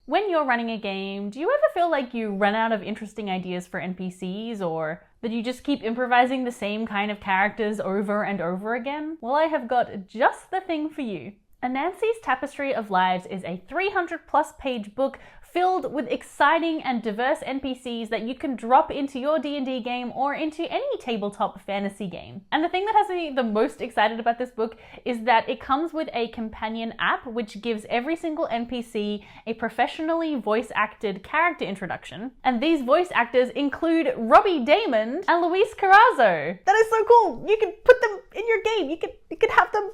When you're running a game, do you ever feel like you run out of interesting ideas for NPCs, or that you just keep improvising the same kind of characters over and over again? Well, I have got just the thing for you. Anansi's Tapestry of Lives is a 300+ page book filled with exciting and diverse NPCs that you can drop into your D&D game or into any tabletop fantasy game. And the thing that has me the most excited about this book is that it comes with a companion app which gives every single NPC a professionally voice-acted character introduction. And these voice actors include Robbie Daymond and Luis Carrazzo. That is so cool! You can put them in your game. You could have them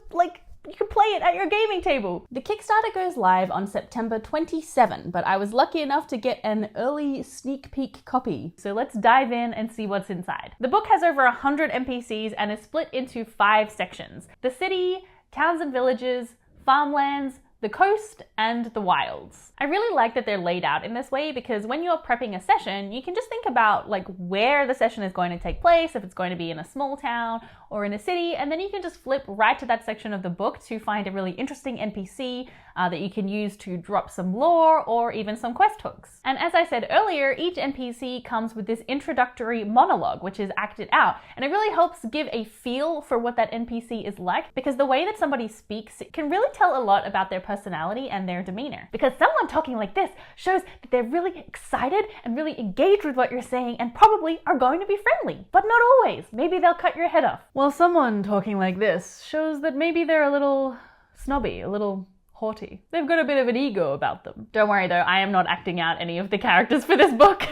you can play it at your gaming table. The Kickstarter goes live on September 27, but I was lucky enough to get an early sneak peek copy. So let's dive in and see what's inside. The book has over 100 NPCs and is split into 5 sections: the city, towns and villages, farmlands, the coast, and the wilds. I really like that they're laid out in this way because when you're prepping a session, you can just think about where the session is going to take place, if it's going to be in a small town or in a city, and then you can just flip right to that section of the book to find a really interesting NPC that you can use to drop some lore or even some quest hooks. And as I said earlier, each NPC comes with this introductory monologue, which is acted out, and it really helps give a feel for what that NPC is like, because the way that somebody speaks can really tell a lot about their personality and their demeanor. Because someone talking like this shows that they're really excited and really engaged with what you're saying and probably are going to be friendly, but not always. Maybe they'll cut your head off. While someone talking like this shows that maybe they're a little snobby, a little haughty. They've got a bit of an ego about them. Don't worry though, I am not acting out any of the characters for this book.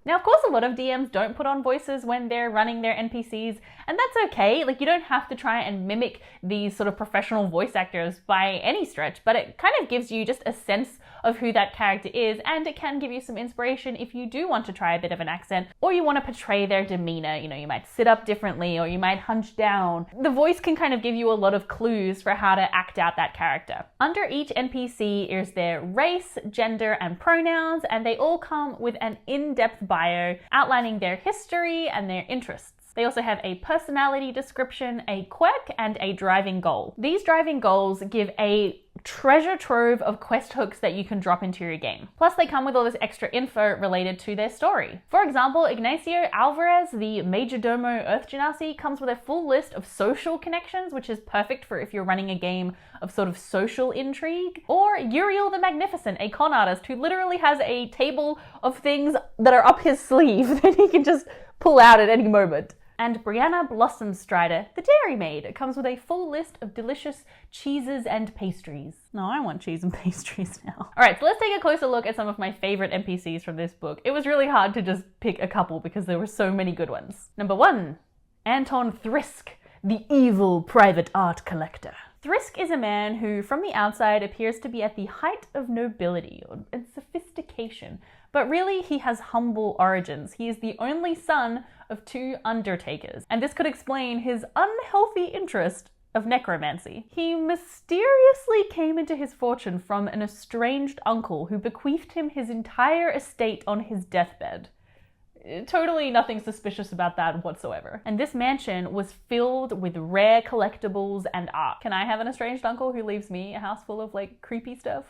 Now, of course, a lot of DMs don't put on voices when they're running their NPCs, and that's okay. You don't have to try and mimic these sort of professional voice actors by any stretch, but it kind of gives you just a sense of who that character is, and it can give you some inspiration if you do want to try a bit of an accent, or you want to portray their demeanor. You might sit up differently, or you might hunch down. The voice can kind of give you a lot of clues for how to act out that character. Under each NPC is their race, gender, and pronouns, and they all come with an in-depth bio outlining their history and their interests. They also have a personality description, a quirk, and a driving goal. These driving goals give a treasure trove of quest hooks that you can drop into your game. Plus, they come with all this extra info related to their story. For example, Ignacio Alvarez, the Majordomo Earth Genasi, comes with a full list of social connections, which is perfect for if you're running a game of sort of social intrigue. Or Uriel the Magnificent, a con artist who literally has a table of things that are up his sleeve that he can just pull out at any moment. And Brianna Blossomstrider, the Dairy Maid, comes with a full list of delicious cheeses and pastries. No, I want cheese and pastries now. Alright, so let's take a closer look at some of my favorite NPCs from this book. It was really hard to just pick a couple because there were so many good ones. Number 1, Anton Thrall, the evil private art collector. Thrisk is a man who, from the outside, appears to be at the height of nobility and sophistication, but really he has humble origins. He is the only son of 2 undertakers, and this could explain his unhealthy interest of necromancy. He mysteriously came into his fortune from an estranged uncle who bequeathed him his entire estate on his deathbed. Totally nothing suspicious about that whatsoever. And this mansion was filled with rare collectibles and art. Can I have an estranged uncle who leaves me a house full of creepy stuff,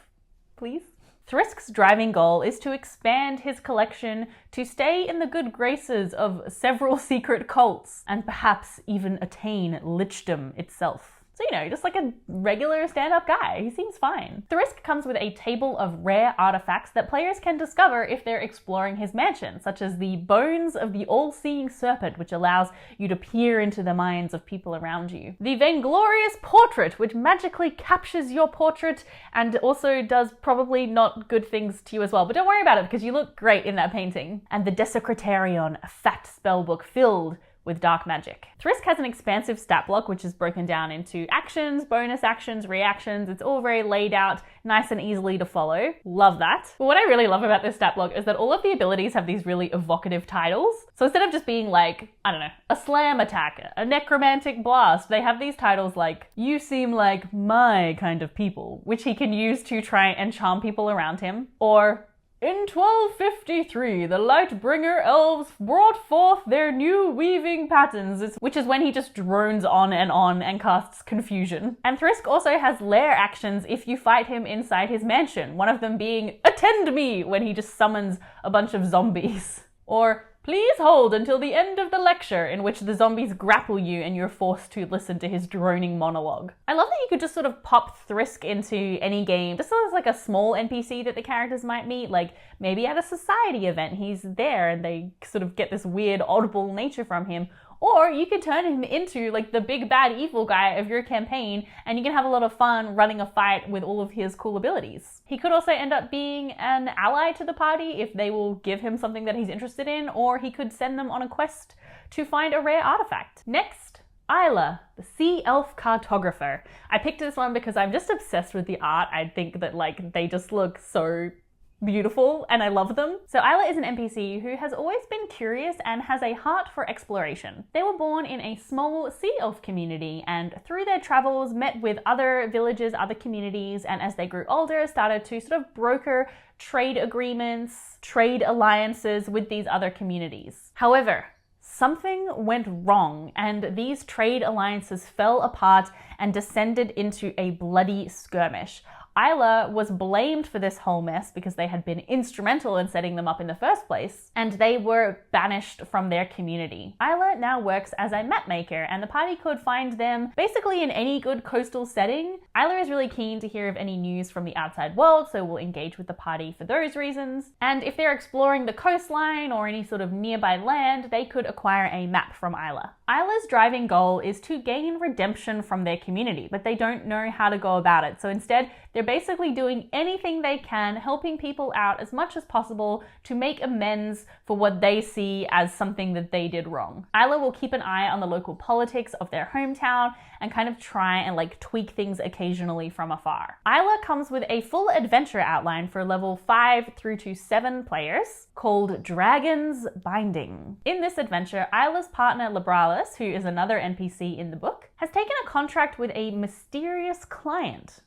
please? Thrisk's driving goal is to expand his collection to stay in the good graces of several secret cults and perhaps even attain lichdom itself. So, just like a regular stand-up guy. He seems fine. Thrisk comes with a table of rare artifacts that players can discover if they're exploring his mansion, such as the bones of the all-seeing serpent, which allows you to peer into the minds of people around you. The vainglorious portrait, which magically captures your portrait and also does probably not good things to you as well. But don't worry about it because you look great in that painting. And the Desecretarion, a fat spellbook filled with dark magic. Thrisk has an expansive stat block which is broken down into actions, bonus actions, reactions. It's all very laid out, nice and easily to follow. Love that. But what I really love about this stat block is that all of the abilities have these really evocative titles. So instead of just being a slam attack, a necromantic blast, they have these titles like, you seem like my kind of people, which he can use to try and charm people around him. Or, In 1253, the Lightbringer elves brought forth their new weaving patterns, which is when he just drones on and casts confusion. And Thrisk also has lair actions if you fight him inside his mansion, one of them being attend me when he just summons a bunch of zombies. Or please hold until the end of the lecture, in which the zombies grapple you and you're forced to listen to his droning monologue. I love that you could just sort of pop Thrisk into any game, just as like a small NPC that the characters might meet, like maybe at a society event he's there and they sort of get this weird audible nature from him. Or you could turn him into like the big bad evil guy of your campaign and you can have a lot of fun running a fight with all of his cool abilities. He could also end up being an ally to the party if they will give him something that he's interested in, or he could send them on a quest to find a rare artifact. Next, Isla, the sea elf cartographer. I picked this one because I'm just obsessed with the art. I think that like they just look so beautiful and I love them. So Isla is an NPC who has always been curious and has a heart for exploration. They were born in a small sea elf community and through their travels met with other villages, other communities, and as they grew older started to sort of broker trade agreements, trade alliances with these other communities. However, something went wrong and these trade alliances fell apart and descended into a bloody skirmish. Isla was blamed for this whole mess because they had been instrumental in setting them up in the first place, and they were banished from their community. Isla now works as a map maker, and the party could find them basically in any good coastal setting. Isla is really keen to hear of any news from the outside world, so we'll engage with the party for those reasons. And if they're exploring the coastline or any sort of nearby land, they could acquire a map from Isla. Isla's driving goal is to gain redemption from their community, but they don't know how to go about it. So instead, they're basically doing anything they can, helping people out as much as possible to make amends for what they see as something that they did wrong. Isla will keep an eye on the local politics of their hometown and kind of try and like tweak things occasionally from afar. Isla comes with a full adventure outline for level 5 through to 7 players called Dragon's Binding. In this adventure, Isla's partner Libralis, who is another NPC in the book, has taken a contract with a mysterious client.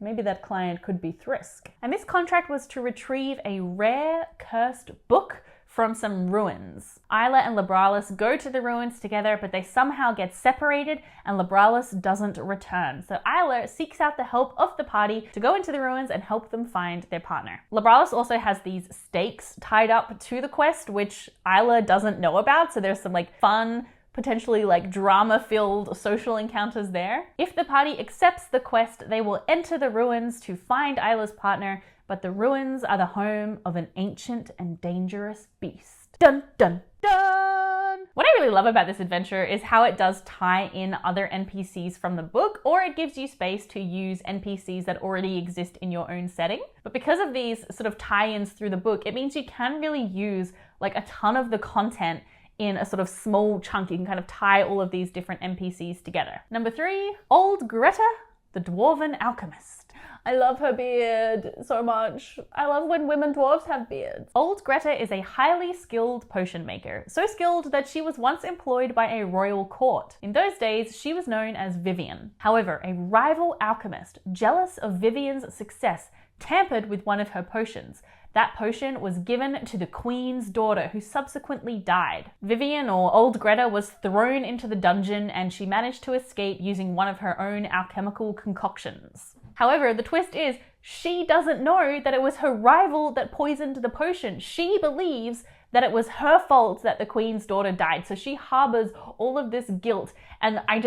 Maybe that client could be Thrisk. And this contract was to retrieve a rare cursed book from some ruins. Isla and Libralis go to the ruins together, but they somehow get separated and Libralis doesn't return. So Isla seeks out the help of the party to go into the ruins and help them find their partner. Libralis also has these stakes tied up to the quest, which Isla doesn't know about. So there's some like fun, potentially like drama-filled social encounters there. If the party accepts the quest, they will enter the ruins to find Isla's partner, but the ruins are the home of an ancient and dangerous beast. Dun dun dun! What I really love about this adventure is how it does tie in other NPCs from the book, or it gives you space to use NPCs that already exist in your own setting. But because of these sort of tie-ins through the book, it means you can really use like a ton of the content in a sort of small chunk. You can kind of tie all of these different NPCs together. Number 3, Old Greta, the Dwarven Alchemist. I love her beard so much. I love when women dwarves have beards. Old Greta is a highly skilled potion maker, so skilled that she was once employed by a royal court. In those days, she was known as Vivian. However, a rival alchemist, jealous of Vivian's success, tampered with one of her potions. That potion was given to the queen's daughter, who subsequently died. Vivian, or Old Greta, was thrown into the dungeon and she managed to escape using one of her own alchemical concoctions. However, the twist is she doesn't know that it was her rival that poisoned the potion. She believes that it was her fault that the queen's daughter died, so she harbors all of this guilt. And I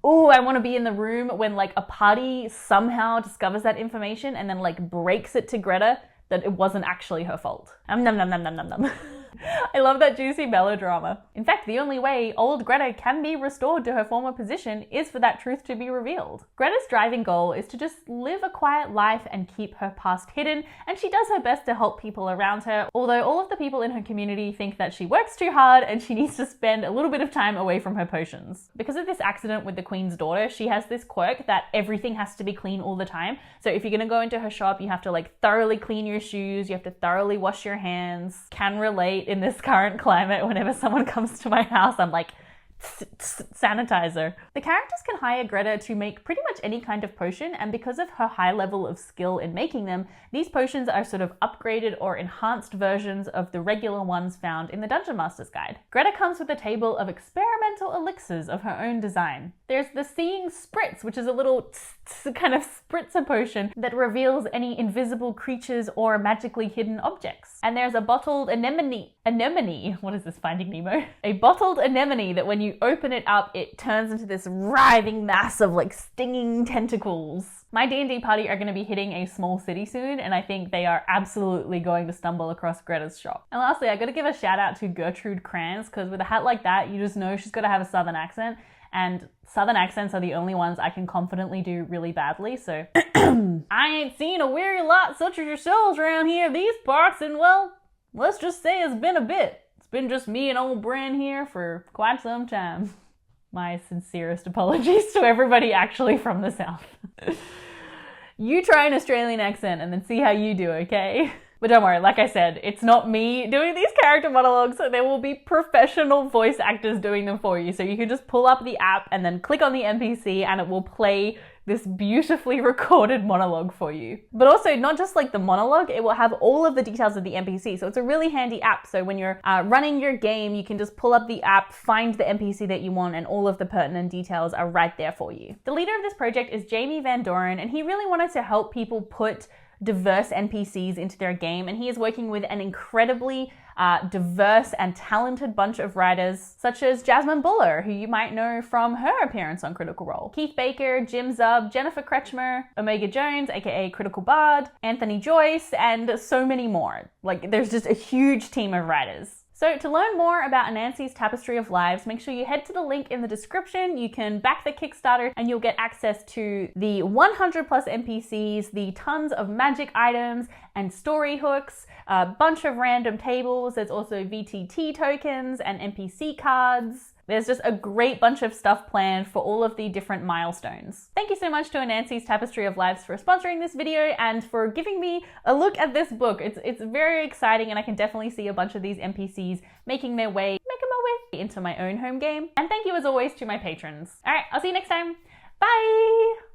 want to be in the room when like a party somehow discovers that information and then like breaks it to Greta that it wasn't actually her fault. Nom nom nom nom nom nom nom. I love that juicy melodrama. In fact, the only way Old Greta can be restored to her former position is for that truth to be revealed. Greta's driving goal is to just live a quiet life and keep her past hidden, and she does her best to help people around her, although all of the people in her community think that she works too hard and she needs to spend a little bit of time away from her potions. Because of this accident with the queen's daughter, she has this quirk that everything has to be clean all the time. So if you're gonna go into her shop, you have to like thoroughly clean your shoes, you have to thoroughly wash your hands. Can relate in this current climate. Whenever someone comes to my house, I'm like, sanitizer. The characters can hire Greta to make pretty much any kind of potion, and because of her high level of skill in making them, these potions are sort of upgraded or enhanced versions of the regular ones found in the Dungeon Master's Guide. Greta comes with a table of experimental elixirs of her own design. There's the Seeing Spritz, which is a little kind of spritzer potion that reveals any invisible creatures or magically hidden objects. And there's a bottled anemone, what is this, Finding Nemo? A bottled anemone that when you open it up, it turns into this writhing mass of like stinging tentacles. My D&D party are going to be hitting a small city soon, and I think they are absolutely going to stumble across Greta's shop. And lastly, I got to give a shout out to Gertrude Kranz, because with a hat like that, you just know she's got to have a southern accent, and southern accents are the only ones I can confidently do really badly, so I ain't seen a weary lot such as yourselves around here these parts, and well, let's just say it's been a bit. It's been just me and old Bren here for quite some time. My sincerest apologies to everybody actually from the South. You try an Australian accent and then see how you do, okay? But don't worry, like I said, it's not me doing these character monologues, so there will be professional voice actors doing them for you. So you can just pull up the app and then click on the NPC and it will play this beautifully recorded monologue for you. But also, not just like the monologue, it will have all of the details of the NPC. So it's a really handy app. So when you're running your game, you can just pull up the app, find the NPC that you want, and all of the pertinent details are right there for you. The leader of this project is Jamie Van Doren, and he really wanted to help people put diverse NPCs into their game, and he is working with an incredibly diverse and talented bunch of writers, such as Jasmine Buller, who you might know from her appearance on Critical Role, Keith Baker, Jim Zub, Jennifer Kretschmer, Omega Jones, aka Critical Bard, Anthony Joyce, and so many more. Like, there's just a huge team of writers. So to learn more about Anansi's Tapestry of Lives, make sure you head to the link in the description. You can back the Kickstarter and you'll get access to the 100 plus NPCs, the tons of magic items and story hooks, a bunch of random tables. There's also VTT tokens and NPC cards. There's just a great bunch of stuff planned for all of the different milestones. Thank you so much to Anansi's Tapestry of Lives for sponsoring this video and for giving me a look at this book. It's very exciting, and I can definitely see a bunch of these NPCs making my way into my own home game. And thank you as always to my patrons. All right, I'll see you next time. Bye!